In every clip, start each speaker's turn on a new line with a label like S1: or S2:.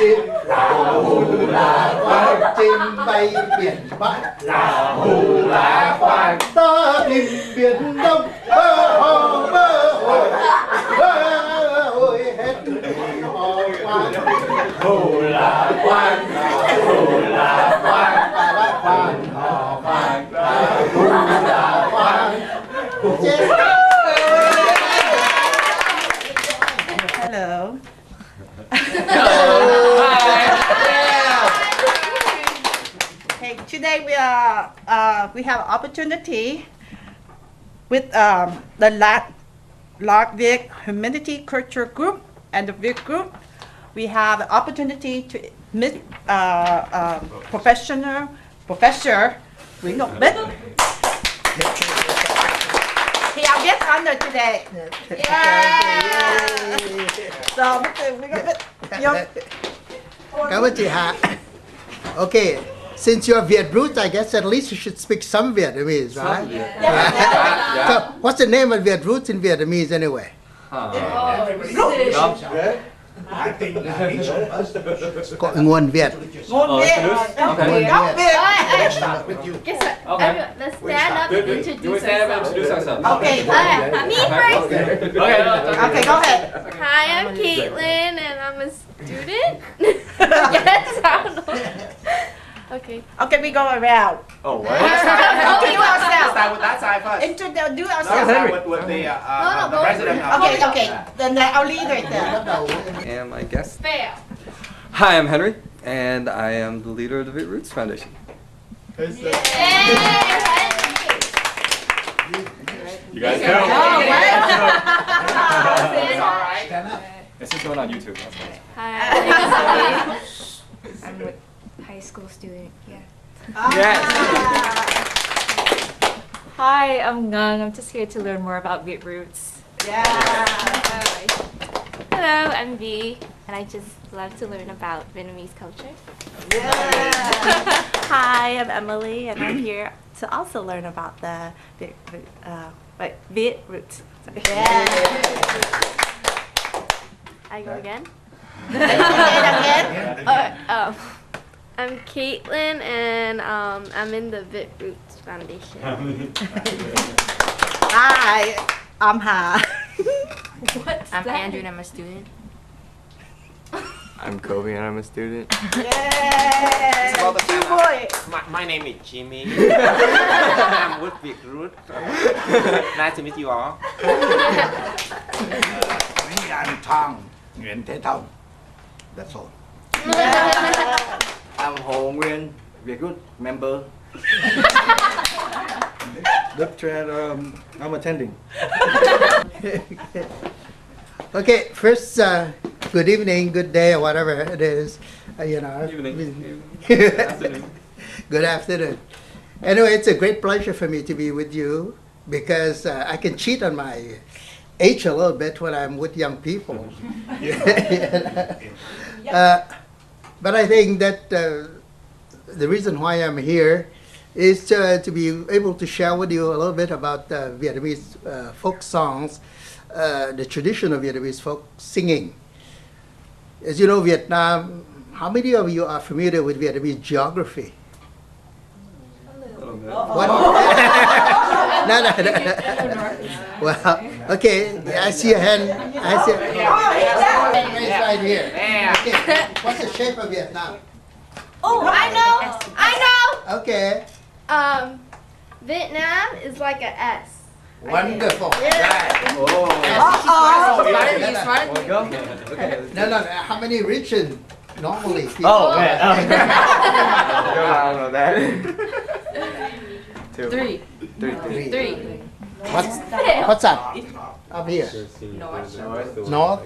S1: chim, là hù là khoan, chim bay biển Bắc, là hù là khoan, ta tìm biển Đông, bơ hồ hết hò khoan, hù là khoan, hù là khoan, khoan hò khoan, hù là khoan.
S2: Hello. Hey, today we have opportunity with the Lac Viet Humanistic Culture Group and the Viet Group. We have an opportunity to meet Professor Nguyễn Ngọc Bích. He our guest honor today. Yeah. So, Mr. Nguyễn Ngọc Bích.
S1: Cảm ơn chị Hạ. Okay, since you're Viet Roots, I guess at least you should speak some Vietnamese, right? Yeah. So, what's the name of Viet Roots in Vietnamese anyway? Có nguồn Việt.
S2: Nguồn Việt. Gốc Việt.
S3: Let's stand up and introduce ourselves.
S2: Okay.
S3: Me first.
S2: Okay, go ahead.
S3: Hi, I'm Caitlin, and I'm a student. Yes, I don't know. Okay.
S2: Okay, we go around.
S4: Oh, what?
S2: Introduce ourselves.
S4: Start with that side first.
S2: Introduce
S4: Start
S2: ourselves.
S4: with the
S3: no,
S4: president of
S2: Okay. Then our leader is there.
S5: And my guest.
S3: Fail.
S5: Hi, I'm Henry, and I am the leader of the Viet Roots Foundation.
S4: You guys go. This is going on YouTube.
S3: Hi.
S6: I'm a high school student, yeah.
S5: Yes.
S6: Hi, I'm Ngung. I'm just here to learn more about Viet Roots.
S2: Yeah.
S6: Hello, I'm V, and I just love to learn about Vietnamese culture.
S2: Yeah.
S7: Hi, I'm Emily, and I'm here to also learn about the Viet Roots.
S2: Yeah.
S3: I go again.
S2: Again.
S3: I'm Caitlin, and I'm in the Viet Roots Foundation.
S2: Hi, I'm Ha.
S6: I'm Andrew, and I'm a student.
S5: I'm Kobe, and I'm a student.
S2: Yeah. Two boy.
S4: My name is Jimmy. I'm with Viet Roots. Nice to meet you all.
S1: I'm Thong, Nguyễn Thế Thông. That's all.
S8: I'm Hồ Nguyên, Viet Roots member.
S5: I'm attending.
S1: Okay, first, good evening, good day, or whatever it is.
S5: Evening. Good afternoon.
S1: Good afternoon. Anyway, it's a great pleasure for me to be with you because I can cheat on my age a little bit when I'm with young people. But I think that the reason why I'm here is to be able to share with you a little bit about Vietnamese folk songs, the tradition of Vietnamese folk singing. As you know, Vietnam, how many of you are familiar with Vietnamese geography? What? No. Well, okay, I see a hand. I see. It's right here. Okay. What's the shape of Vietnam?
S3: Oh, I know.
S1: Okay.
S3: Vietnam is like an S.
S1: Wonderful.
S3: Yeah.
S1: No. How many regions normally?
S5: Oh, man. I don't know that.
S6: Three.
S1: What's up? Up here. North.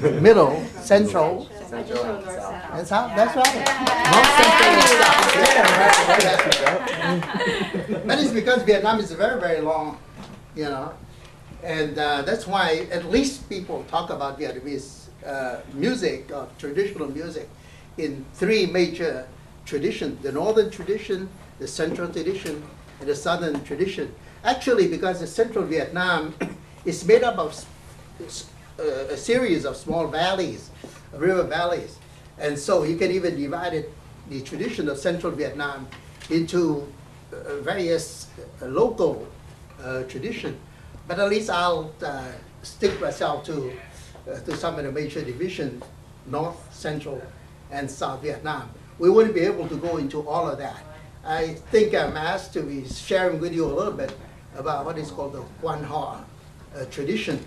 S1: Middle, central, and south. That's right. North, central, and south. That is because Vietnam is very, very long, and that's why at least people talk about Vietnamese music, traditional music, in three major traditions: the northern tradition, the central tradition, and the southern tradition. Actually, because the central Vietnam is made up of a series of small valleys, river valleys. And so you can even divide it, the tradition of Central Vietnam, into various local tradition. But at least I'll stick myself to some of the major divisions, North, Central, and South Vietnam. We wouldn't be able to go into all of that. I think I'm asked to be sharing with you a little bit about what is called the Quan Ho tradition.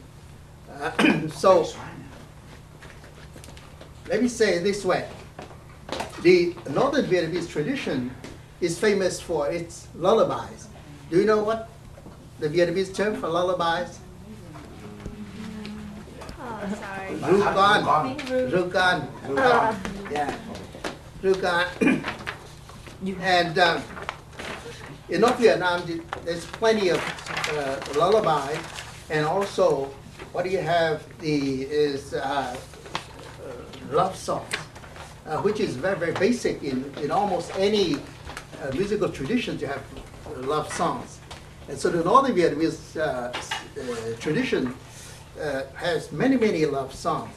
S1: So let me say it this way. The Northern Vietnamese tradition is famous for its lullabies. Do you know what the Vietnamese term for lullabies?
S3: Oh, sorry.
S1: Ru con. Ru con. Yeah. Ru con. And in North Vietnam, there's plenty of lullaby, and also what you have is love songs, which is very, very basic in almost any musical tradition to have love songs. And so the Northern Vietnamese tradition has many, many love songs.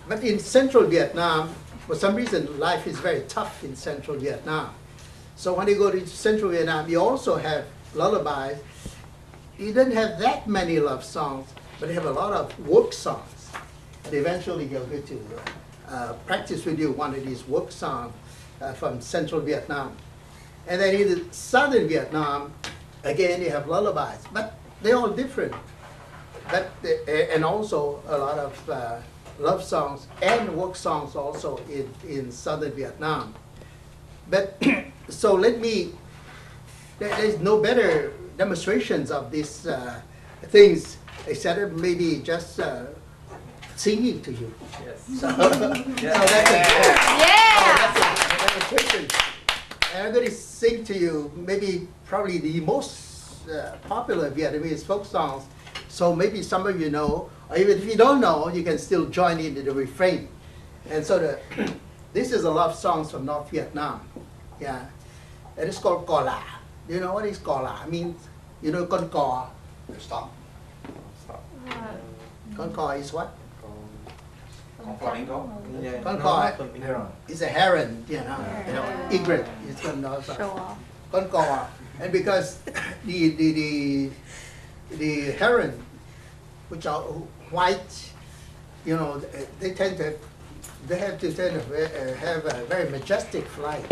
S1: But in Central Vietnam, for some reason, life is very tough in Central Vietnam. So when you go to Central Vietnam, you also have lullabies. You don't have that many love songs, but you have a lot of work songs. And eventually you'll get to practice with you one of these work songs from Central Vietnam. And then in the Southern Vietnam, again, you have lullabies, but they're all different. But and also a lot of love songs and work songs also in Southern Vietnam. But so there's no better demonstrations of these things except maybe just singing to you.
S5: Yes.
S1: So, so that's a demonstration. And I'm going to sing to you maybe probably the most popular Vietnamese folk songs. So maybe some of you know, or even if you don't know, you can still join in the refrain. And so this is a love songs from North Vietnam. Yeah. And it's called Co La. Do you know what is Co La? I mean, you know con cò. Stop. Con cò is what? Con cò is a heron, you know, egret. It's con cò. And because the heron, which are white, you know, they have to have a very majestic flight.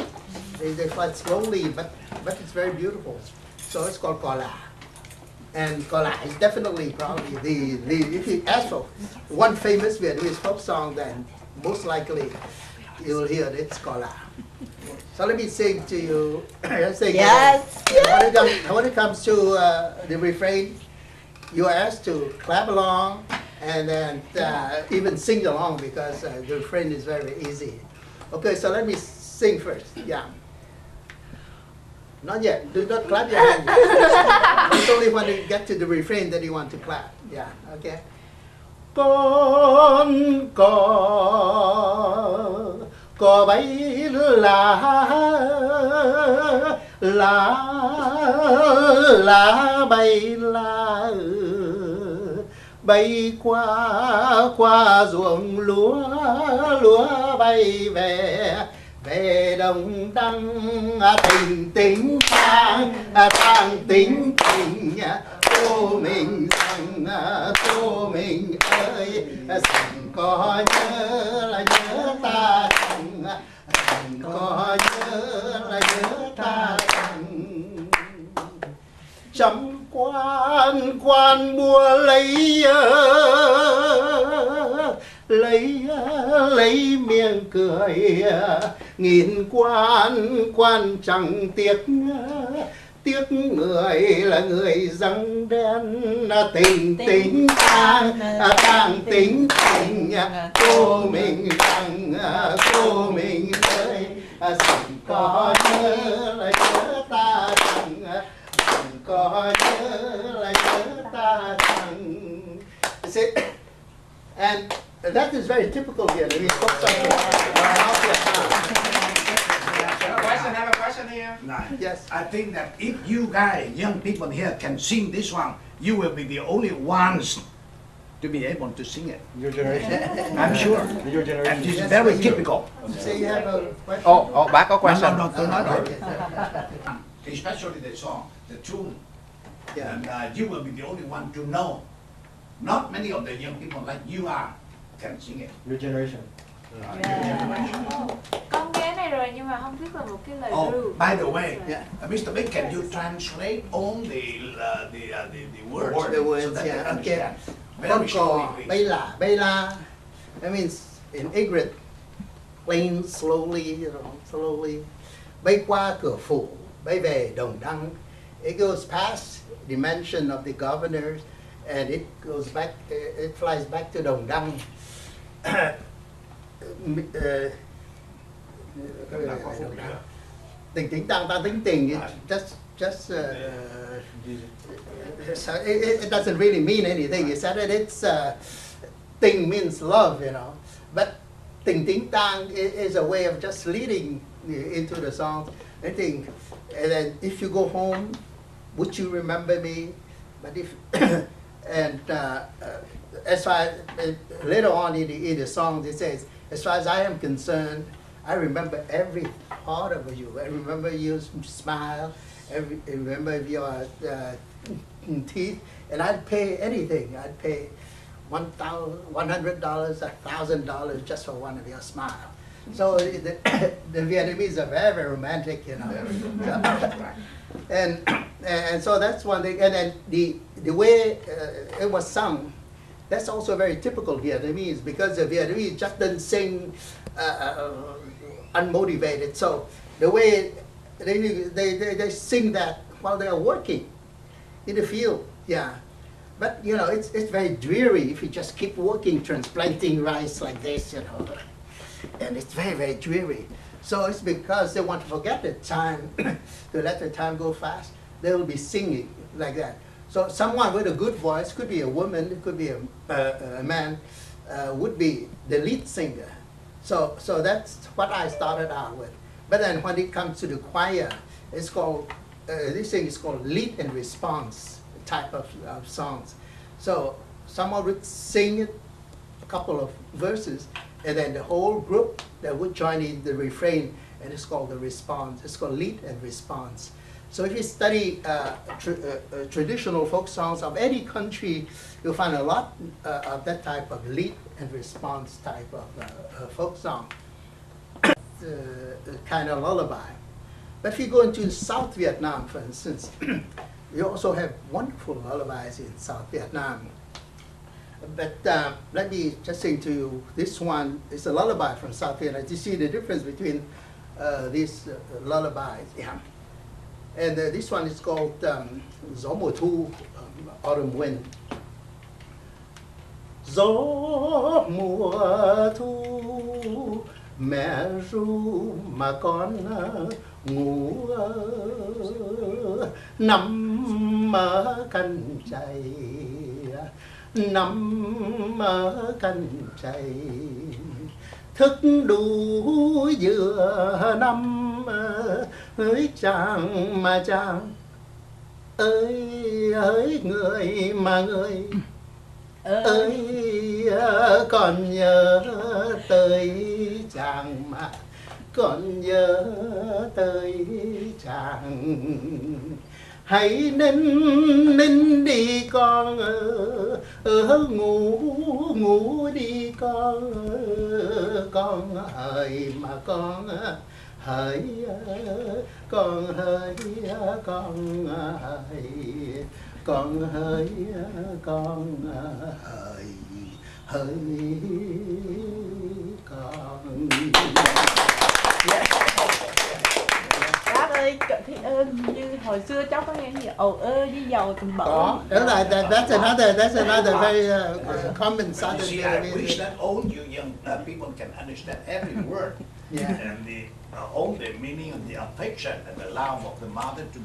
S1: They fly slowly, but it's very beautiful. So it's called Co La. And Co La is definitely probably if you ask for one famous Vietnamese folk song, then most likely you'll hear it's Co La. So let me sing to you.
S2: Yes.
S1: When it comes to the refrain, you are asked to clap along and then even sing along because the refrain is very easy. Okay, so let me sing first. Yeah. Not yet. Do not clap your hands. It's only when you get to the refrain that you want to clap. Yeah. Okay. Con cò bay lá bay bay qua ruộng lúa bay về đồng đăng tình tình tang tình cô mình ơi rằng có nhớ là nhớ ta rằng có nhớ là nhớ ta rằng trăm quan mua lấy miệng cười nghìn quan chẳng tiếc người là người răng đen tình tang tình cô mình ơi rằng có nhớ là nhớ ta rằng có nhớ là nhớ ta rằng. And that is very typical Vietnamese folk song.
S9: Have a question here?
S1: Yes.
S9: I think that if you guys, young people here, can sing this one, you will be the only ones
S10: to be able to sing it.
S9: Your generation.
S10: I'm sure.
S9: Your generation.
S10: And it's very typical.
S1: So you have a question?
S4: Bác có question.
S10: No, tôi nói rồi.
S1: Okay.
S10: Especially the song, the tune.
S1: Yeah.
S10: And you will be the only one to know. Not many of the young people like you are can sing it.
S9: Your generation.
S10: Your generation.
S6: Con nghe này rồi nhưng mà không biết là một cái lời ru.
S10: Oh, by the way,
S1: Yeah.
S10: Mr. Big, can you translate all the words
S1: The words,
S10: so that
S1: yeah,
S10: they understand?
S1: okay.
S10: Very slowly,
S1: Con
S10: please.
S1: bay la. That means in English, plain slowly, slowly. Bay qua cửa phủ, bay về đồng đăng. It goes past the mansion of the governors, and it goes back. It flies back to Đồng Đăng. Tình tính tăng tăng tính tình. It just so it doesn't really mean anything. You said it. It's tình means love, But tình tính tăng is a way of just leading into the song. I think, and then if you go home, would you remember me? But if and as far as, later on in the song, it says, as far as I am concerned, I remember every part of you. I remember your smile. I remember your teeth, and I'd pay anything. I'd pay $100, $1,000 just for one of your smile. So the Vietnamese are very, very romantic, And so that's one thing. And then the way it was sung, that's also very typical Vietnamese, because the Vietnamese just doesn't sing unmotivated. So the way they sing that while they are working in the field, yeah. But it's very dreary if you just keep working, transplanting rice like this, And it's very, very dreary. So it's because they want to forget the time, to let the time go fast. They will be singing like that. So someone with a good voice, could be a woman, it could be a man, would be the lead singer. So that's what I started out with. But then when it comes to the choir, it's called, this thing is called lead and response type of songs. So someone would sing it, a couple of verses, and then the whole group that would join in the refrain, and it's called the response. It's called lead and response. So if you study traditional folk songs of any country, you'll find a lot of that type of lead and response type of folk song. Kind of lullaby. But if you go into South Vietnam, for instance, you also have wonderful lullabies in South Vietnam. But let me just sing to you, this one is a lullaby from South Vietnam. You see the difference between these lullabies. Yeah. And this one is called Gió mùa thu, Autumn Wind. Gió mùa thu, mẹ ru mà con ngủ nằm ở căn trày, nằm ở căn trày, thức đủ giữa năm ơi chàng mà chàng ơi ơi người mà người ơi còn nhớ tới chàng mà còn nhớ tới chàng. Hãy nín đi con ngủ ngủ đi con hỡi mà con hỡi con hỡi con hỡi con hỡi con hỡi hỡi con.
S2: Bác ơi, thị ơn như hồi xưa cháu có nghe gì ồ ơ với dầu tình bở.
S1: Đó, that's another very common
S10: You
S1: Southern
S10: see, I
S1: Vietnamese.
S10: wish that all you young people can understand every word.
S1: Yeah.
S10: And all the meaning and the affection and the love of the mother to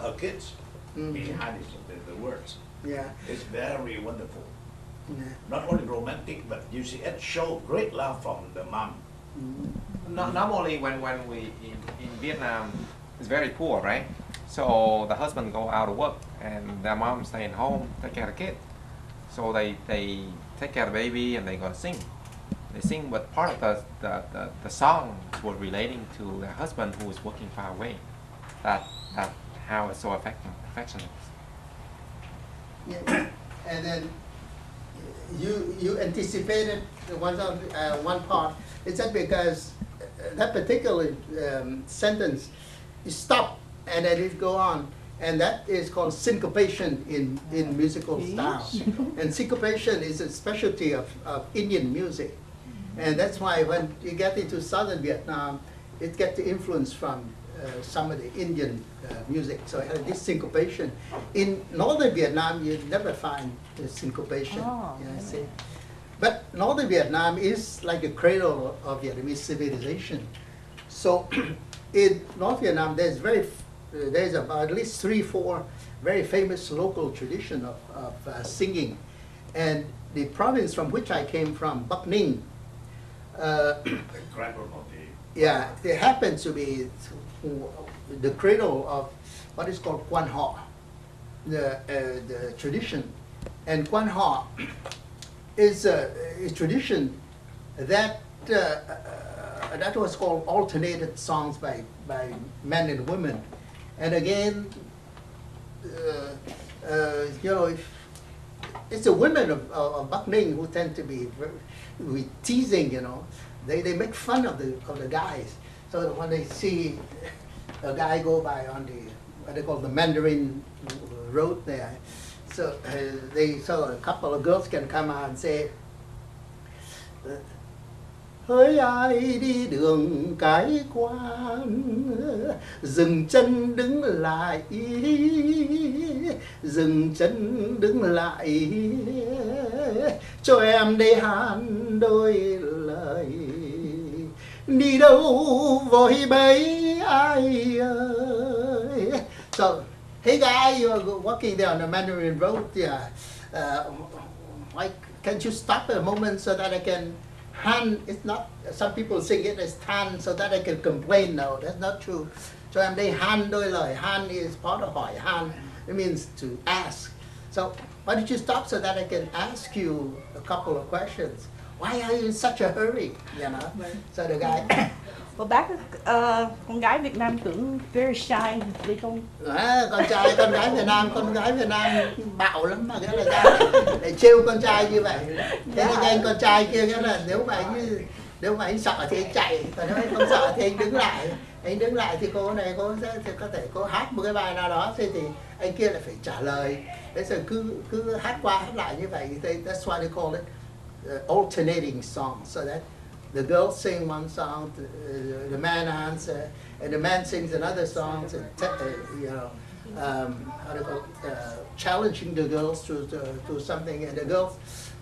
S10: her kids behind the words.
S1: Yeah.
S10: It's very wonderful.
S1: Yeah.
S10: Not only romantic, but you see it shows great love from the mom.
S4: Normally when we in Vietnam, it's very poor, right? So the husband go out to work and the mom staying home, take care of the kid.
S9: So they take care of the baby and they gonna sing. They sing, but part of the song was relating to their husband who was working far away. That how it's so affectionate.
S1: Yeah. And then you anticipated one part. Is that because that particular sentence is stop and then it go on, and that is called syncopation in musical style. And syncopation is a specialty of Indian music, and that's why when you get into southern Vietnam, it gets the influence from some of the Indian music. So this syncopation. In northern Vietnam, you never find the syncopation. See? But northern Vietnam is like a cradle of Vietnamese civilization. So in North Vietnam, there's about at least 3-4 very famous local tradition of singing. And the province from which I came from, Bắc Ninh, yeah, it happens to be the cradle of what is called Quan Họ, the tradition. And Quan Họ is a tradition that that was called alternated songs by men and women. And again, you know, it's the women of Bắc Ninh who tend to be very teasing. You know, they make fun of the guys. So when they see a guy go by on the what they call the Mandarin road there, so a couple of girls can come out and say, hỡi ai đi đường cái quan, dừng chân đứng lại, dừng chân đứng lại, cho em đây hát đôi lời, đi đâu vội bấy ai ơi. So, hey guy, you're walking there on the Mandarin Road, why can't you stop a moment so that I can Han, it's not, some people sing it as tan so that I can complain. No, that's not true. So I'm saying Han đôi lời. Han is part of hỏi Han. It means to ask. So why don't you stop so that I can ask you a couple of questions? Why are you in such a hurry? You know? So the guy...
S2: Well, bác, con gái Việt Nam tưởng very shy vì con...
S1: con gái Việt Nam bạo lắm mà cái là ra để trêu con trai như vậy. Thế nên anh con trai kia cái là nếu mà anh sợ thì anh chạy, còn nếu anh không sợ thì anh đứng lại. Anh đứng lại thì cô này thì có thể cô hát một cái bài nào đó thì anh kia lại phải trả lời. Thế rồi cứ hát qua hát lại như vậy. That's why they call it alternating songs, so that the girls sing one song, the man answers, and the man sings another song, and you know, how to call it, challenging the girls to something, and the girls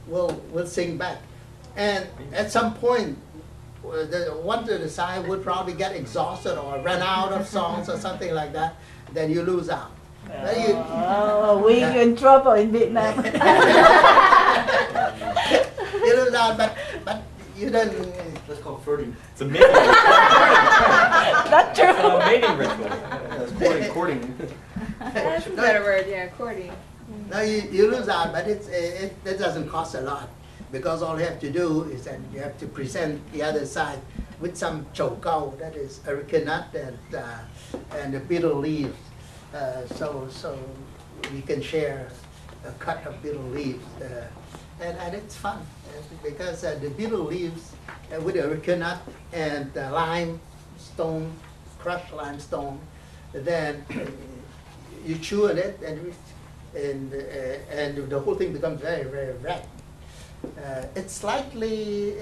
S1: will sing back. And at some point, one to the side would probably get exhausted or run out of songs or something like that. Then you lose out.
S2: We're in trouble in Vietnam.
S1: You lose out, but you don't.
S8: That's called flirting.
S9: It's a mating.
S2: That's true.
S9: It's a mating ritual.
S8: That's courting.
S3: That's a better word, yeah, courting.
S1: No, you lose out, but it doesn't cost a lot, because all you have to do is that you have to present the other side with some chou cau, that is areca nut and the betel leaves. So we can share a cut of betel leaves, and it's fun because the betel leaves with the areca nut and limestone, crushed limestone, then you chew on it and the whole thing becomes very, very red. It's slightly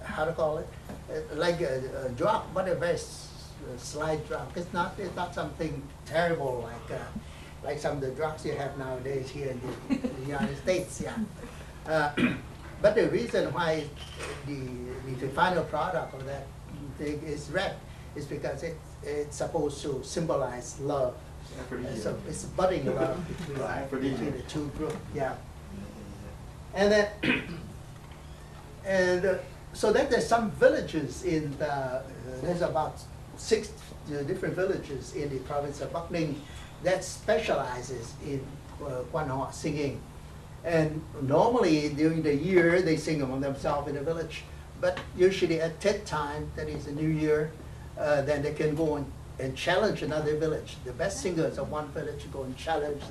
S1: how to call it, like a drop, but a very slight drop. It's not something terrible like some of the drugs you have nowadays here in the United States. Yeah. But the reason why the final product of that thing is red is because it's supposed to symbolize love. So it's budding love between the two groups. Yeah. And then, so that there's some villages in there's about 6 different villages in the province of Bắc Ninh that specializes in Quan Họ singing. And normally during the year they sing among themselves in the village, but usually at Tet time, that is the New Year, then they can go and challenge another village. The best singers of one village go and challenge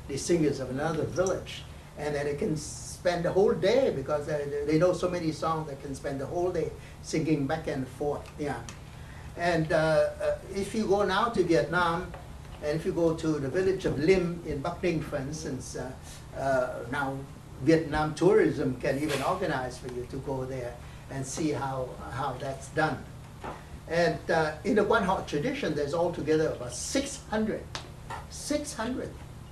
S1: the singers of another village, and then they can spend the whole day, because they know so many songs. They can spend the whole day singing back and forth. Yeah. And if you go now to Vietnam, and if you go to the village of Lim in Bắc Ninh, for instance, now Vietnam tourism can even organize for you to go there and see how that's done. And in the Quan Họ tradition, there's altogether about 600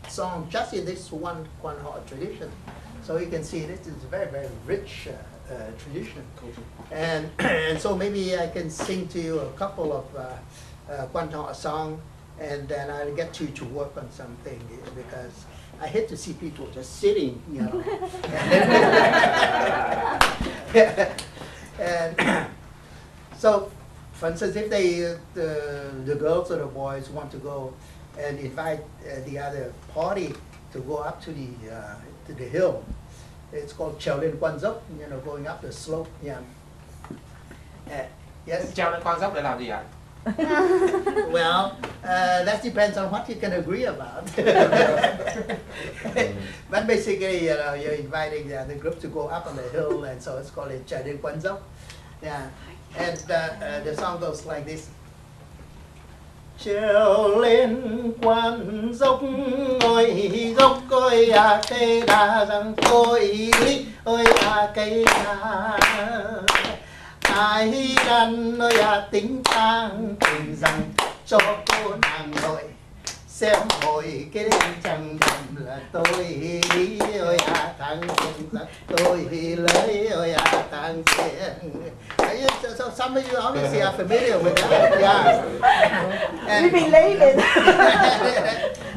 S1: songs just in this one Quan Họ tradition. So you can see this is a very, very rich tradition. And so maybe I can sing to you a couple of Quan Họ songs, and then I'll get you to work on something, because I hate to see people just sitting, you know. And so, for instance, if the girls or the boys want to go and invite the other party to go up to the hill, it's called Trèo lên Quan Dốc, you know, going up the slope. Yeah. Yes.
S9: Trèo lên Quan Dốc để làm gì ạ?
S1: Well, that depends on what you can agree about. But basically, you know, you're inviting the group to go up on the hill, and so it's called Trèo lên Quan Dốc. Yeah, and the song goes like this. Trèo lên quan dốc, ôi dốc ôi à cây đa rằng ôi lý ôi à cây đa. Ai đàn ơi à tính tang tình rằng cho cô nàng nội xem hồi cái đêm chẳng thầm là tôi lý ơi à thằng tình rằng tôi lấy ơi à thằng tiền. So some of you obviously are familiar with that. Yeah. And,
S2: We believe it.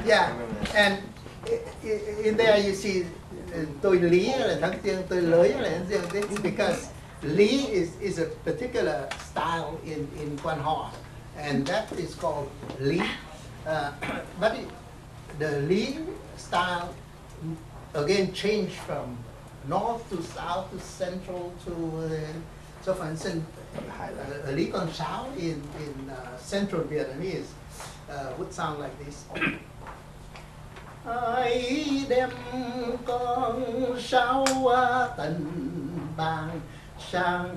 S1: yeah, and in there you see tôi lý là thằng tiền, tôi lấy là thằng tiền. This is because Lý is a particular style in Quan Họ, and that is called Lý. But the Lý style again changed from north to south to central to so for instance, Lý Con Sáo in central Vietnamese would sound like this. Ai đem con sáo tận bàng sang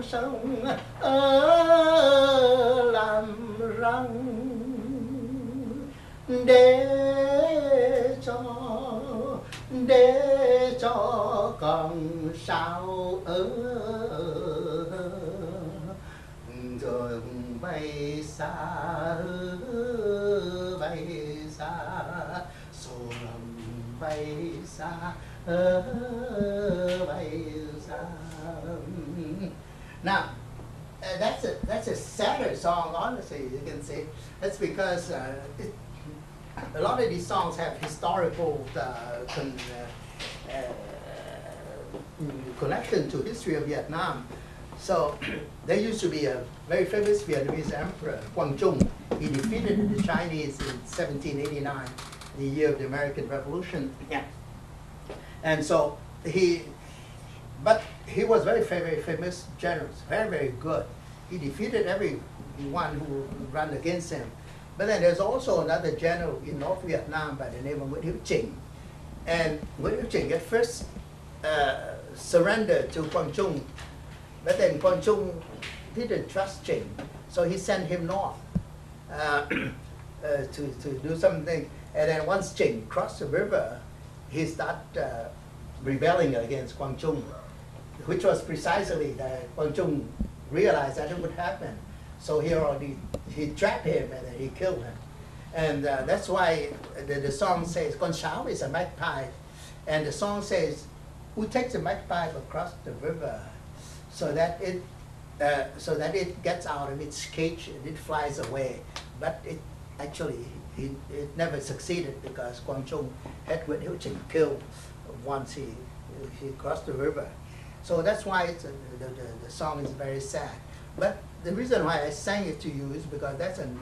S1: sông làm răng để cho con sao rồi bay xa sông bay xa bay xa. Now, that's a sadder song, honestly, you can say. That's because a lot of these songs have historical connection to history of Vietnam. So there used to be a very famous Vietnamese emperor, Quang Trung. He defeated the Chinese in 1789, the year of the American Revolution. Yeah. And so but he was very famous general, very, very good. He defeated everyone who ran against him. But then there's also another general in North Vietnam by the name of Nguyễn Hiếu Chỉnh. And Nguyễn Hiếu Chỉnh at first surrendered to Quang Trung, but then Quang Trung didn't trust Chỉnh, so he sent him north to do something. And then once Chỉnh crossed the river, he started rebelling against Quang Trung, which was precisely that Quang Trung realized that it would happen. So he trapped him and then he killed him. And that's why the song says, Con Sáo is a magpie. And the song says, who takes a magpie across the river so that it gets out of its cage and it flies away. But it actually, it never succeeded because Quang Trung had Nguyễn Hiếu Chỉnh killed once he crossed the river. So that's why the song is very sad. But the reason why I sang it to you is because that's an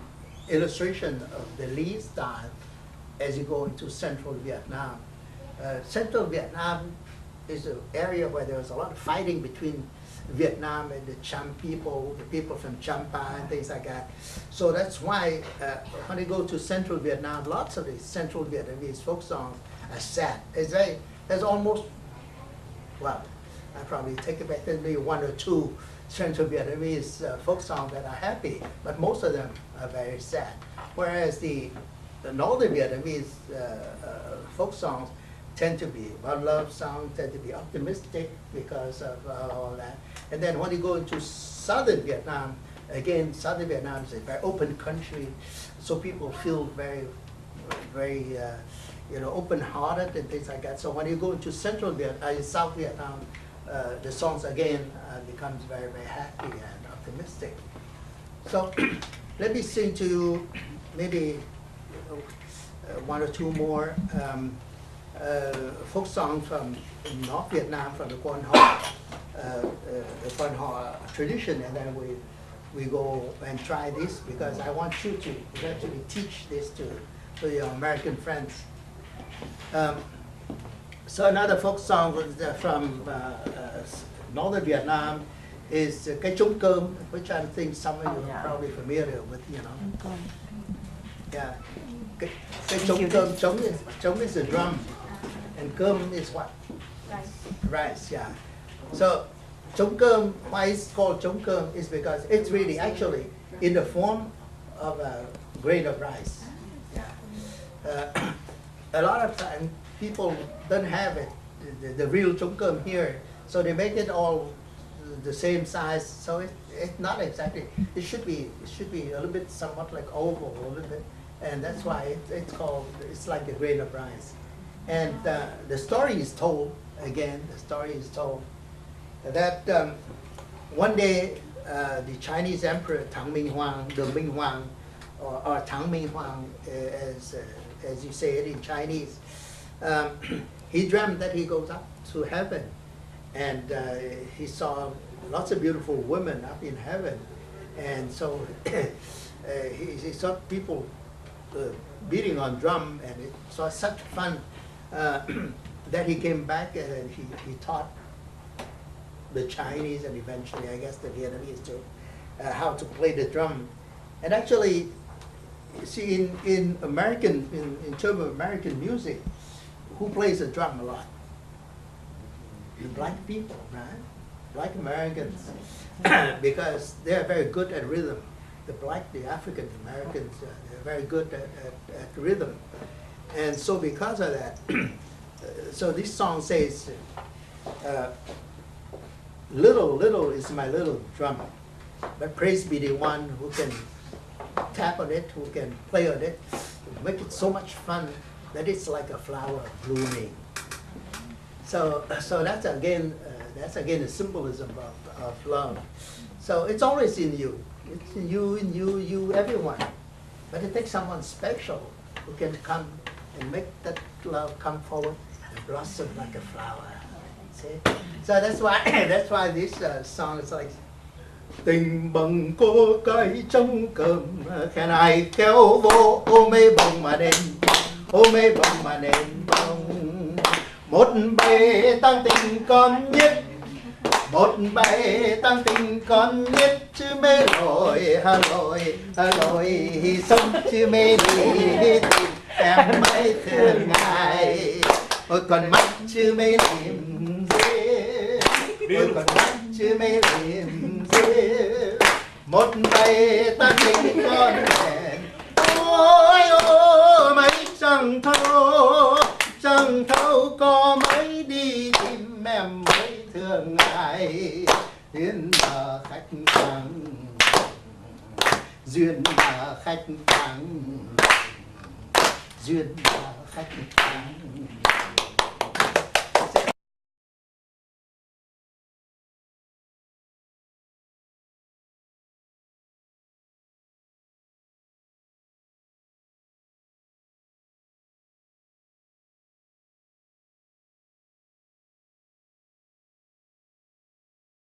S1: illustration of the Lý style. as you go into central Vietnam. Central Vietnam is an area where there was a lot of fighting between Vietnam and the Cham people, the people from Champa and things like that. So that's why when you go to central Vietnam, lots of these central Vietnamese folk songs are sad. There's almost, well, I probably take it back, there's maybe one or two central Vietnamese folk songs that are happy, but most of them are very sad. Whereas the northern Vietnamese folk songs tend to be, about love songs tend to be optimistic because of all that. And then when you go into southern Vietnam, again, southern Vietnam is a very open country, so people feel very, very, open-hearted and things like that. So when you go into central Vietnam, South Vietnam, the songs again becomes very, very happy and optimistic. So let me sing to you maybe one or two more folk songs from North Vietnam, from the Quan Ho tradition, and then we go and try this because I want you to eventually teach this to your American friends. So another folk song from northern Vietnam is cái trống cơm, which I think some of you are probably familiar with, Yeah. Cái trống cơm, trống is a drum, and cơm is what? Rice, yeah. So trống cơm, why it's called trống cơm is because it's really actually in the form of a grain of rice. Yeah. A lot of times people don't have it, the real trống cơm here, so they make it all the same size. So it's not exactly. It should be a little bit somewhat like oval, a little bit, and that's why it's called. It's like a grain of rice. And the story is told again. The story is told that one day the Chinese Emperor Tang Minh Huang, the Minh Huang, or Tang Minh Huang, as you say it in Chinese, he dreamt that he goes up to heaven, and he saw lots of beautiful women up in heaven, and so he saw people beating on drum, and it was such fun that he came back and he taught the Chinese and eventually, I guess, the Vietnamese too, how to play the drum. And actually, you see, in terms of American music, who plays the drum a lot? The black people, right? Black Americans, because they are very good at rhythm. The African Americans, they're very good at rhythm. And so because of that, so this song says, little is my little drum, but praise be the one who can tap on it, who can play on it, make it so much fun that it's like a flower blooming. So that's again a symbolism of love. So it's always in you. It's in you, everyone. But it takes someone special who can come and make that love come forward and blossom like a flower. See? So that's why this song is like tình bằng cô cái trống cơm khen ai kéo vô ô mê bồng mà nền bồng một bề tăng tình con nhất một bề tăng tình con nhất chứ mê lội hà lội sống chứ mê đi tìm em mới thương ngài ôi còn mắt chứ mê liềm dê ôi còn mắt chứ mê liềm dê một bề tăng tình con đèn ôi ôi mấy chẳng thấu có mấy đi tìm em mới thương ngài duyên là khách vắng duyên là khách vắng duyên là khách vắng